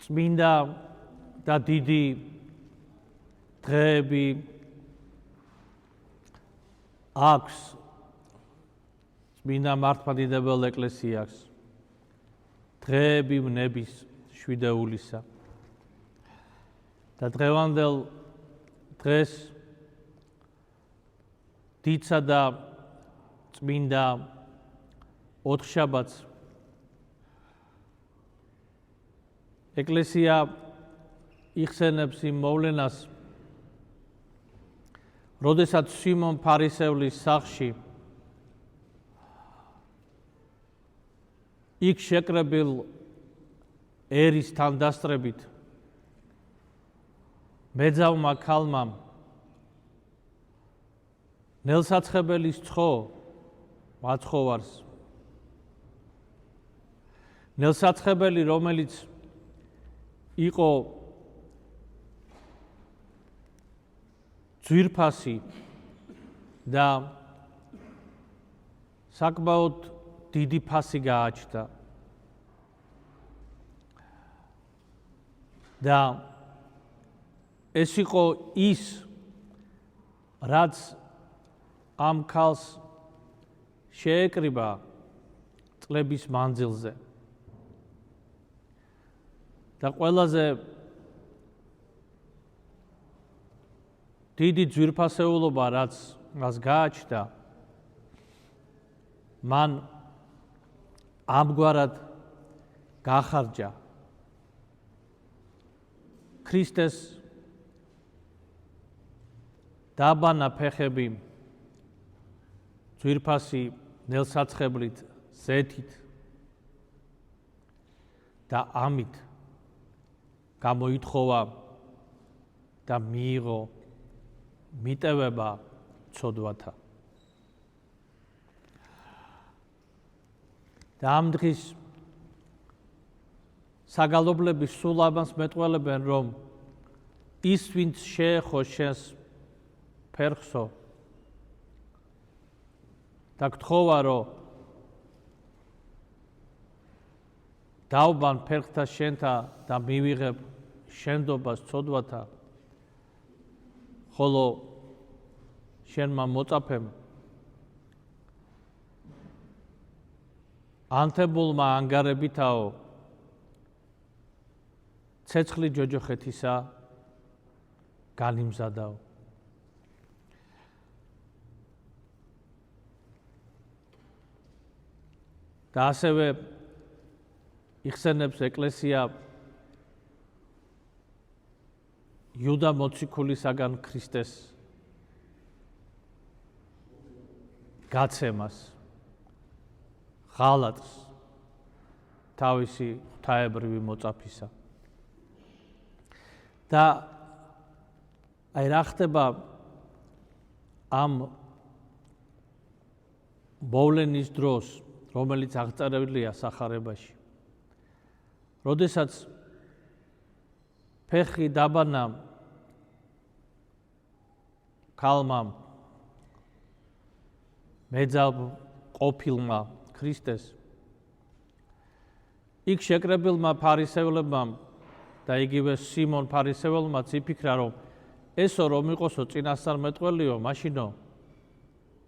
წმინდა და დიდი დღეები აქვს წმინდა მართლმადიდებელ ეკლესიას, დღეები ვნების შვიდეულისა და დღევანდელ დღეს დიდსა და წმინდა ოთხშაბათს ეკლესია იხსენებს იმ მოვლენას, როდესაც სიმონ ფარისევლის სახლში იქ შეკრებილ ერის თანდასწრებით მეძავმა ქალმა ნელსაცხებელის ცხო მაცხოვარს. ნელსაცხებელი, რომელიც იყო ძვირფასი და საკმაოდ დიდი ფასი გააჩნდა და ეს იყო ის, რაც ამ ქალს შეეკრიბა წლების მანძილზე და ყველაზე დიდი ძვირფასეულობა, რაც მას გააჩნდა, მან ამგვარად გახარჯა ქრისტეს დაბანა ფეხები ძვირფასი ნელსაცხებლით, ზეთით და ამით გამოითხოვა და მიიღო მიტევება ცოდვათა. და ამ დღის საგალობლები სულ ამას მეტყველებენ, რომ ის, ვინც შეეხო შენს ფერხსო და გთხოვა, რომ დავბან ფერხთა შენთა და მივიღებ შენდობას ცოდვათა, ხოლო შენმა მოწაფემ ანთებულმა ანგარებითაო ცეცხლი ჯოჯოხეთისა განიმზადაო. და ასევე იხსენებს ეკლესია იუდა მოციქულისაგან ქრისტეს გაცემას, ღალატს თავისი ღვთაებრივი მოწაფისა. და აი რა ხდება ამ მოვლენის დროს, რომელიც აღწერილია სახარებაში. როდესაც ფეხი დაბანა ქალმა მეძავ ყოფილმა ქრისტეს, იქ შეკრებილმა ფარისევლებმა და იგივე სიმონ ფარისეველმაც იფიქრა, რომ ესო რომ იყოსო წინასწარმეტყველიო, მაშინო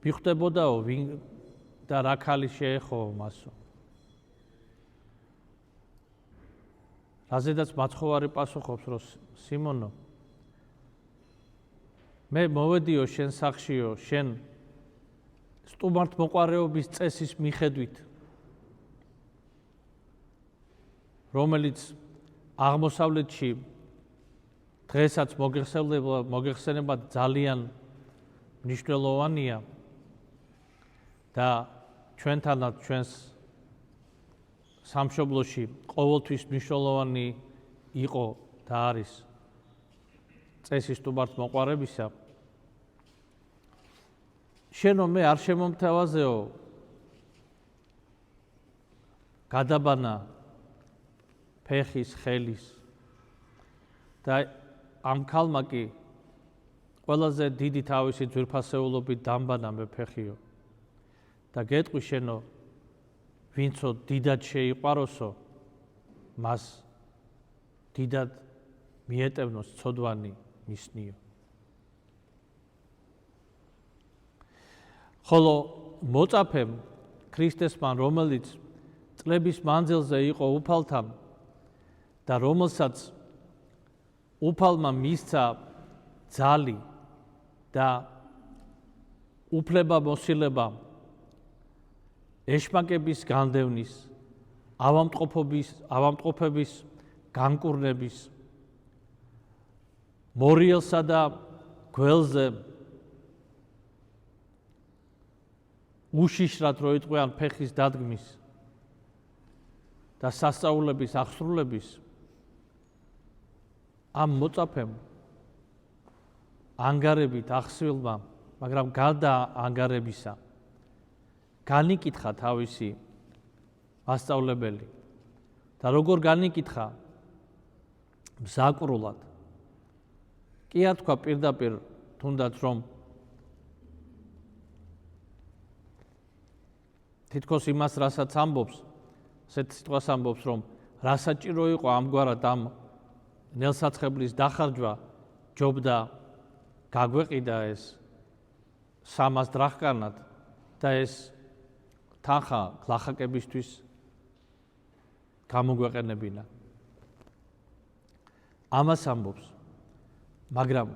მიხვდებოდაო ვინ და რა ქალი შეეხო მასო. რაზედაც მაცხოვარი პასუხობს, რომ სიმონო, მე მოვედიო შენ სახლშიო, შენ სტუმართმოყვარეობის წესის მიხედვით, რომელიც აღმოსავლეთში დღესაც მოგეხსენება ძალიან მნიშვნელოვანია და ჩვენთანაც ჩვენს სამშობლოში ყოველთვის მნიშვნელოვანი იყო და არის წესის სტუმართმოყვარებისა. შენო მე არ შემომთავაზეო გადაბანა ფეხის, ხელის და ამ ქალმა კი ყველაზე დიდი თავისი ძვირფასეულობით დამბანა მე ფეხიო და გეტყვი შენო ვინცო დიდად შეიყვაროსო მას დიდად მიეტევნოს ცოდვანი მისნიო. ხოლო მოწაფემ ქრისტესთან, რომელიც წლების მანძილზე იყო უფალთან და რომელსაც უფალმა მისცა ძალი და უფლება მოსილება ეშმაკების განდევნის, ავამტყოფების განკურნების, მორიელსა და გველზე უშიშრად რო იყვიან ფეხის დადგმის და სასწაულების აღსრულების, ამ მოწაფემ ანგარებით ახსვილმა, მაგრამ გარდა ანგარებისა განიკითხა თავისი მასწავლებელი და როგორ განიკითხა მზაკრულად. კი არ თქვა პირდაპირ თუნდაც რომ თითქოს იმას რასაც ამბობს, ასეთ სიტყვას ამბობს რომ რა საჭირო იყო ამგვარად ამ ნელსაცხებლის დახარჯვა, ჯობდა გაგვეყიდა ეს 300 დრახკანად და ეს თანხა გლახაკებისთვის გამოგვეყენებინა. ამას ამბობს, მაგრამ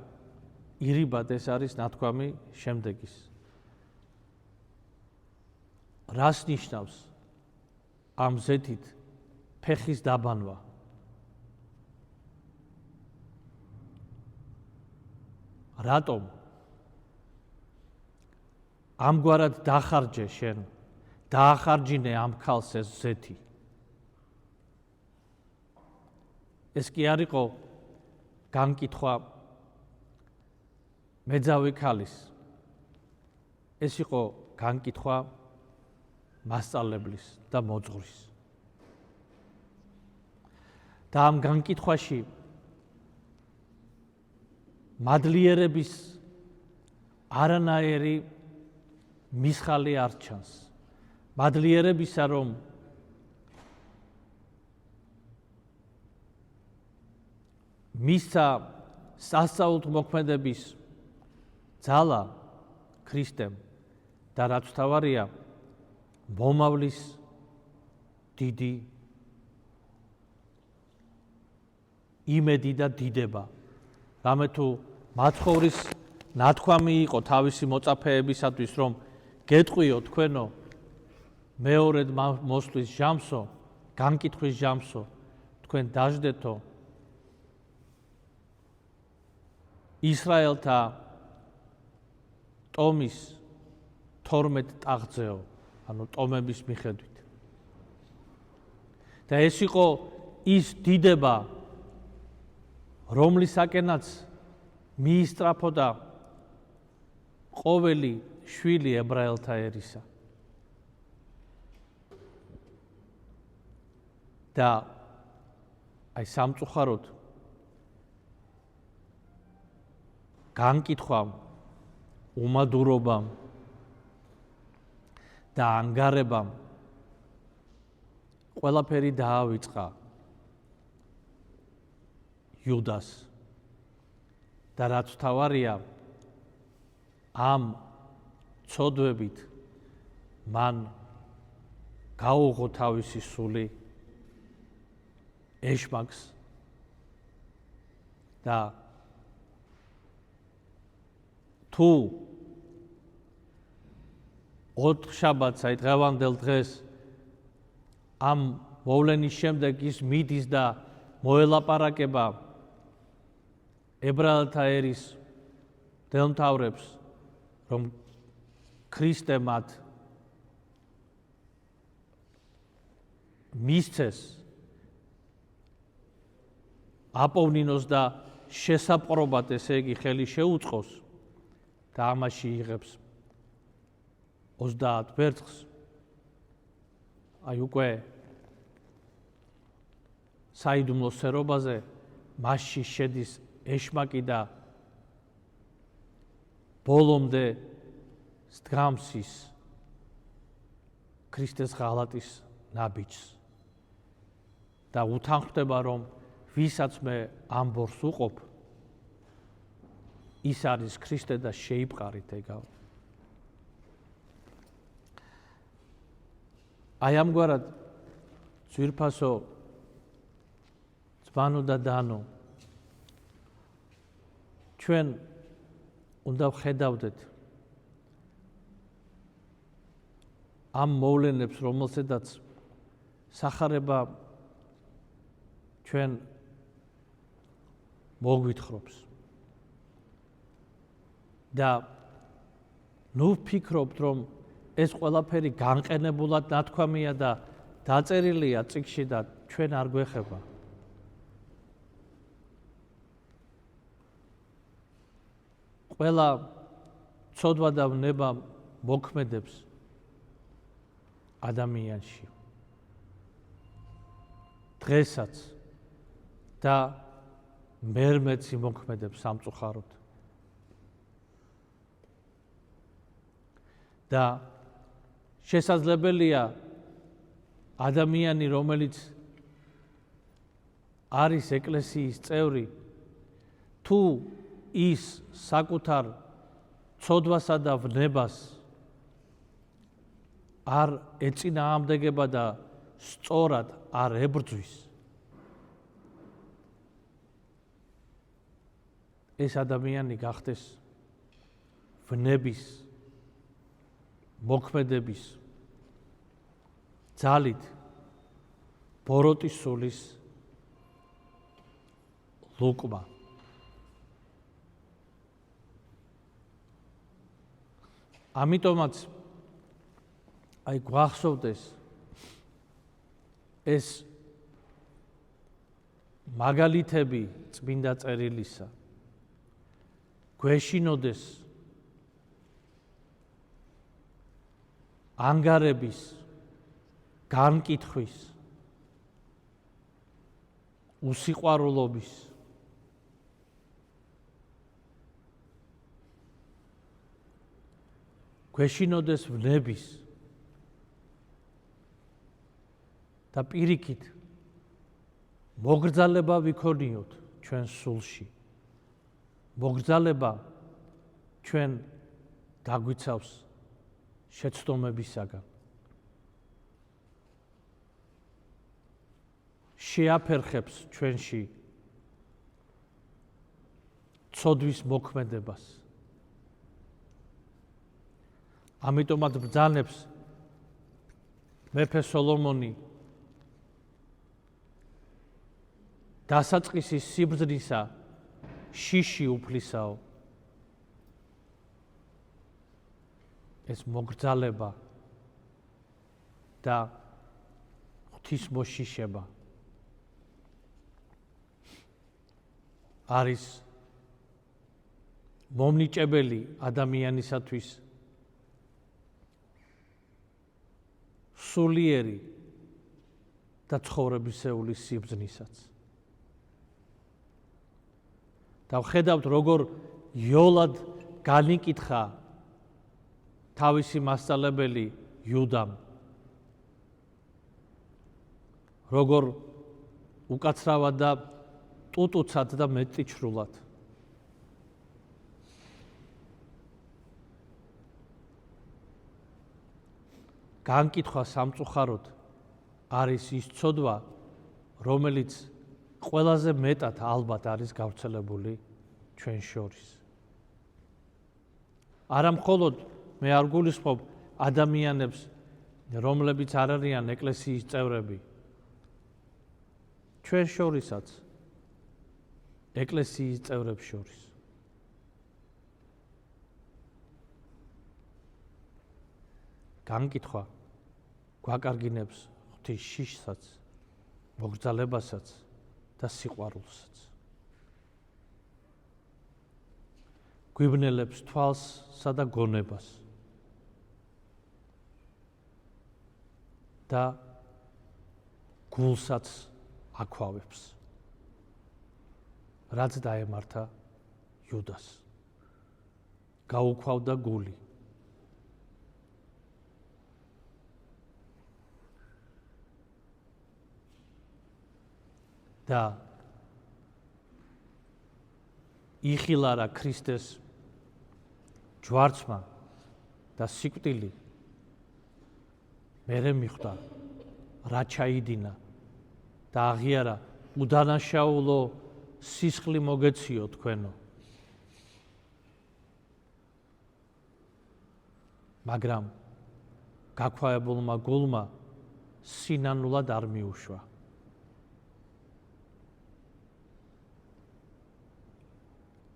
ირიბად ეს არის ნათქვამი შემდეგის. რას ნიშნავს ამ ზეთით ფეხის დაბანვა? რატომ ამგვარად დახარჯე შენ, დაახარჯინე ამ ქალს ეს ზეთი? ეს კი არ იყო განკითხვა მეძავი ქალის, ეს იყო განკითხვა მასწავლებლის და მოძღვრის. და ამ განკითხვაში მადლიერების არანაირი მისხალი არ ჩანს. მადლიერებისა, რომ მისცა სასწაულთ მოქმედების ძალა ქრისტემ და რაც თავარია მომავლის დიდი იმედი და დიდება. რამე თუ მაცხოვრის ნათქვამი იყო თავისი მოწაფეებისათვის, რომ გეტყვიო თქვენო მეორედ მოსვლის ჟამსო, განკითხვის ჟამსო, თქვენ დაждდეთო ისრაელთა ტომის 12 ტახტზეო, ანუ ტომების მიხედვით. და ეს იყო ის დიდება, რომლისაკენაც მიისწრაფოდა ყოველი შვილი ებრაელთა ერისა. და აი სამწუხაროდ განკითხვამ, უმადურობამ და ანგარებამ ყველაფერი დაავიწყა იუდას და რაც თავარია ამ ცოდვებით მან გაუღო თავისი სული ეშმაკს და თუ 4 შაბათს, აი დღევანდელ დღეს ამ მოვლენის შემდეგ ის მიდის და მოელაპარაკება ებრაელთა ერის მდელმთავრებს, რომ ქრისტე მათ მისცეს აპოვნინოს და შესაპყრობად, ესე იგი ხელი შეუწყოს და ამაში იღებს 30 ვერცხლს. აი უკვე საიდუმლო სერობაზე მასში შედის ეშმაკი და ბოლომდე სდგამს ის ქრისტეს ღალატის ნაბიჯს და უთანხმდება, რომ ვისაც მე ამ ბორს უყოფ, ის არის ქრისტე და შეიპყარით ეგავ. აი ამგვარად ძვირფასო ძმანო და დანო, ჩვენ უნდა ვხედავდეთ ამ მოვლენებს, რომელსაც სახარება ჩვენ მოგვითხრობს. და ნუ ვფიქრობთ, რომ ეს ყველაფერი განყენებულად ნათქვამია და დაწერილია წიგნში და ჩვენ არ გვეხება. ყველა ცოდვა და ვნება მოქმედებს ადამიანში. დღესაც და მერმეც იმოქმედებს სამწუხაროდ. და შესაძლებელია ადამიანი, რომელიც არის ეკლესიის წევრი, თუ ის საკუთარ ცოდვასა და ვნებას არ ეწინააღმდეგება და სწორად არ ებრძვის, ეს ადამიანი გახდეს ვნების, მოქმედების ძალით ბოროტის სულის ლუკმა. ამიტომაც აი გვახსოვდეს ეს მაგალითები წმინდა წერილისა, გვეშინოდეს ანგარების, განკითხვის, უსიყვარულობის, გვეშინოდეს ვნების და პირიქით მოგრძალება ვიქონიოთ ჩვენ სულში. მოგრძალება ჩვენ დაგვიცავს შეცდომებისაგან. შეაფერხებს ჩვენში ცოდვის მოქმედებას. ამიტომაც ბრძანებს მეფე სოლომონი დასაწყისის სიბრძნისა შიში უფლისაო. ეს მოგრძალება და ღვთისმოშიშება არის მომნიჭებელი ადამიანისათვის სულიერი და ცხოვრებისეული სიბრძნისაც. და ვხედავთ, როგორ იოლად განიკითხა თავისი მასწავლებელი იუდამ, როგორ უკაცრავად და ტუტუცად და მეტიჩრულად. განკითხვა სამწუხაროდ არის ის ცოდვა, რომელიც ყველაზე მეტად ალბათ არის გავრცელებული ჩვენ შორის. არა მხოლოდ მე არ გულისხმობ ადამიანებს, რომლებიც არ არიან ეკლესიის წევრები, ჩვენ შორისაც, ეკლესიის წევრებს შორის. განკითხვა გვაკარგინებს ღვთის შიშსაც, მოგრძალებასაც და სიყვარულსაც. გვიბნელებს თვალსა და გონებას და გულსაც აქვავებს, რაც დაემართა იუდას. გაუქვავდა გული. და იხილარა ქრისტეს ჯვარცმა და სიკვდილი, მერე მიხვდა რა ჩაიდინა და აღიარა უდანაშაულო სისხლი მოგეციო თქვენო. მაგრამ გაქვავებულმა გულმა სინანულად არ მიუშვა.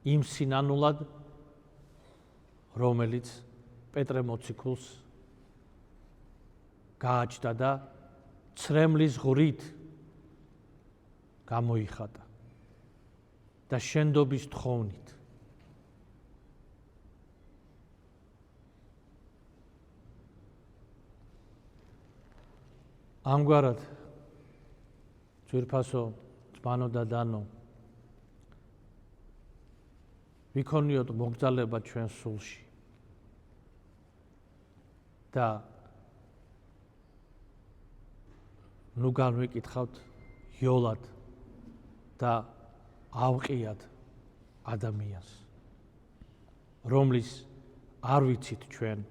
იმ სინანულად, რომელიც პეტრე მოციქულს გააჩნდა და ცრემლის ღვრით გამოიხატა და შენდობის თხოვნით. ამგვარად, ძვირფასო ძმანო და დანო, ვიქონიოთ მოგზალება ჩვენ სულში და ნუ განვიკითხავთ იოლად და ავყიათ ადამიანს, რომლის არ ვიცით ჩვენ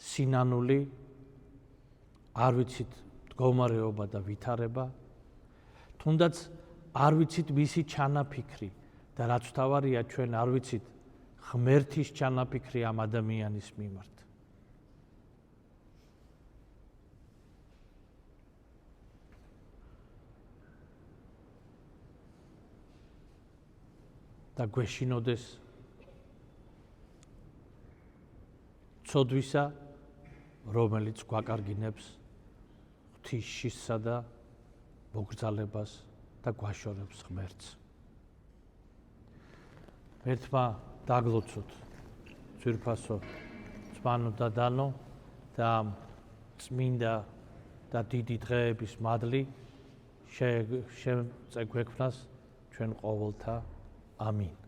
სინანული, არ ვიცით მდგომარეობა და ვითარება, თუნდაც არ ვიცით მისი ჩანაფიქრი და რაც თავარია ჩვენ არ ვიცით ღმერთის ჩანაფიქრი ამ ადამიანის მიმართ. და გვეშინოდეს ცოდვისა, რომელიც გვაკარგინებს ღვთის შიშსა და მოგრძალებას და გვაშორებს ღმერთს. ერთმა დაგლოცოთ ძვირფასო ძმანო და დანო და წმინდა და დიდი დღეების მადლი შეგვექმნას ჩვენ ყოველთა. ამინ.